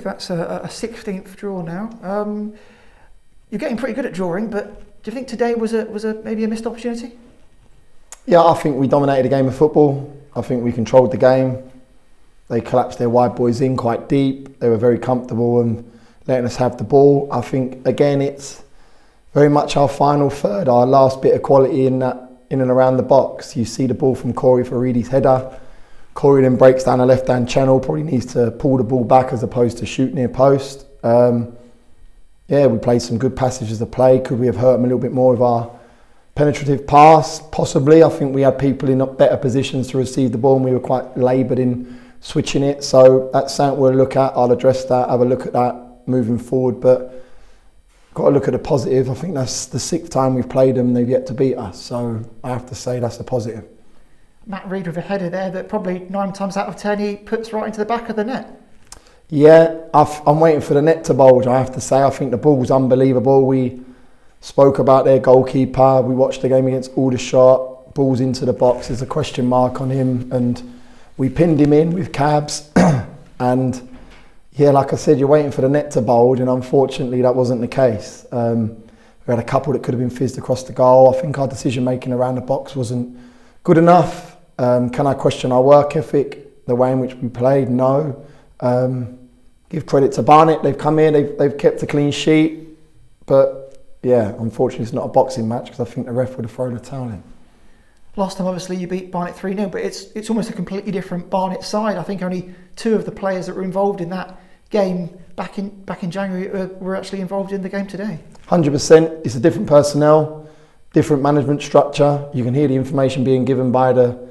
think that's a 16th draw now. You're getting pretty good at drawing, but do you think today was a maybe a missed opportunity? Yeah, I think we dominated the game of football. I think we controlled the game. They collapsed their wide boys in quite deep. They were very comfortable and letting us have the ball. I think, again, it's very much our final third, our last bit of quality in and around the box. You see the ball from Corey for Reedy's header. Corey then breaks down a left-hand channel, probably needs to pull the ball back as opposed to shoot near post. We played some good passages of play. Could we have hurt them a little bit more with our penetrative pass? Possibly. I think we had people in better positions to receive the ball and we were quite laboured in switching it. So that's something we'll look at. I'll address that, have a look at that moving forward. But got to look at the positive. I think that's the 6th time we've played them. They've yet to beat us. So I have to say that's a positive. Matt Reed with a header there that probably 9 times out of 10 he puts right into the back of the net. Yeah, I'm waiting for the net to bulge, I have to say. I think the ball's unbelievable. We spoke about their goalkeeper. We watched the game against Aldershot. Ball's into the box. There's a question mark on him. And we pinned him in with cabs. And yeah, like I said, you're waiting for the net to bulge. And unfortunately, that wasn't the case. We had a couple that could have been fizzed across the goal. I think our decision making around the box wasn't good enough. Can I question our work ethic, the way in which we played? No. Give credit to Barnet. They've come here, they've kept a clean sheet. But yeah, unfortunately it's not a boxing match because I think the ref would have thrown a towel in. Last time obviously you beat Barnet 3-0, but it's almost a completely different Barnet side. I think only 2 of the players that were involved in that game back in January were actually involved in the game today. 100%. It's a different personnel, different management structure. You can hear the information being given by the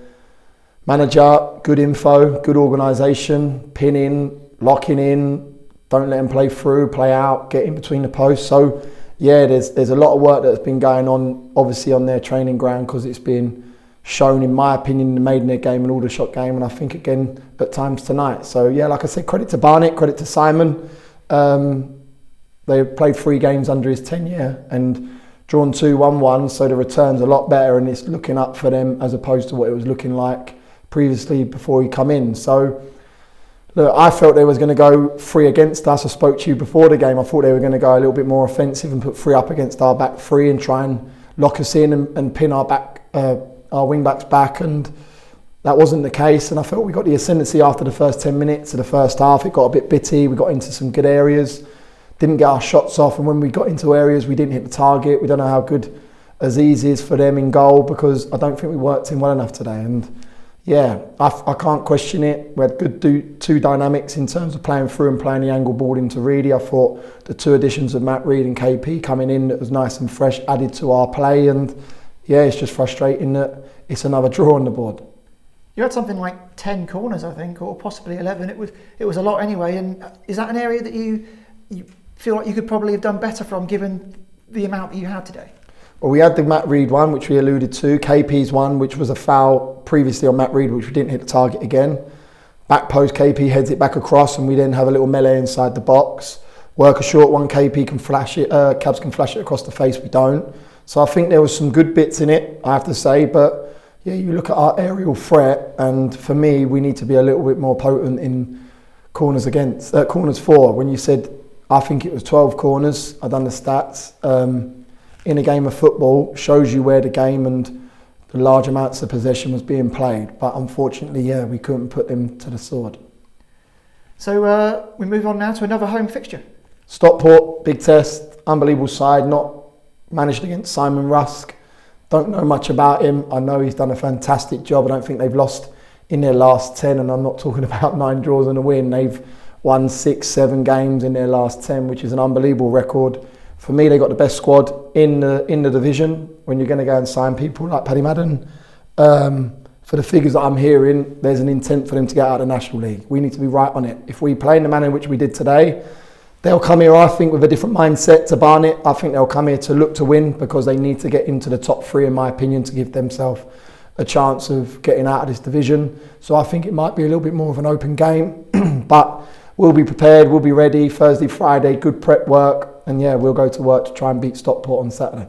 manager. Good info, good organisation, pin in, locking in, don't let them play through, play out, get in between the posts. So yeah, there's a lot of work that's been going on, obviously on their training ground, because it's been shown, in my opinion, in the Maidenhead game and Aldershot game, and I think again at times tonight. So yeah, like I said, credit to Barnet, credit to Simon. They played 3 games under his tenure and drawn 2-1-1, so the return's a lot better and it's looking up for them as opposed to what it was looking like previously before he come in. So look, I felt they was going to go 3 against us. I spoke to you before the game. I thought they were going to go a little bit more offensive and put 3 up against our back 3 and try and lock us in and pin our wing backs back, and that wasn't the case. And I felt we got the ascendancy after the first 10 minutes of the first half. It got a bit bitty. We got into some good areas, didn't get our shots off, and when we got into areas we didn't hit the target. We don't know how good Aziz is for them in goal, because I don't think we worked him well enough today. And yeah, I can't question it. We had good 2 dynamics in terms of playing through and playing the angle ball into Reedy. I thought the 2 additions of Matt Reed and KP coming in that was nice and fresh added to our play. And yeah, it's just frustrating that it's another draw on the board. You had something like 10 corners, I think, or possibly 11. It was a lot anyway. And is that an area that you feel like you could probably have done better from, given the amount that you had today? Well, we had the Matt Reed one, which we alluded to. KP's one, which was a foul previously on Matt Reed, which we didn't hit the target again. Back post, KP heads it back across, and we then have a little melee inside the box. Work a short one, KP can flash it, Cabs can flash it across the face, we don't. So I think there was some good bits in it, I have to say. But yeah, you look at our aerial threat, and for me, we need to be a little bit more potent in corners for. When you said, I think it was 12 corners, I've done the stats. In a game of football, shows you where the game and the large amounts of possession was being played. But unfortunately, yeah, we couldn't put them to the sword. So we move on now to another home fixture. Stockport, big test, unbelievable side, not managed against Simon Rusk. Don't know much about him. I know he's done a fantastic job. I don't think they've lost in their last 10, and I'm not talking about 9 draws and a win. They've won 6-7 games in their last 10, which is an unbelievable record. For me, they got the best squad in the division. When you're going to go and sign people like Paddy Madden, for the figures that I'm hearing, there's an intent for them to get out of the National League. We need to be right on it. If we play in the manner in which we did today, they'll come here, I think, with a different mindset to Barnet. I think they'll come here to look to win, because they need to get into the top 3, in my opinion, to give themselves a chance of getting out of this division. So I think it might be a little bit more of an open game, but we'll be prepared, we'll be ready. Thursday, Friday, good prep work. And yeah, we'll go to work to try and beat Stockport on Saturday.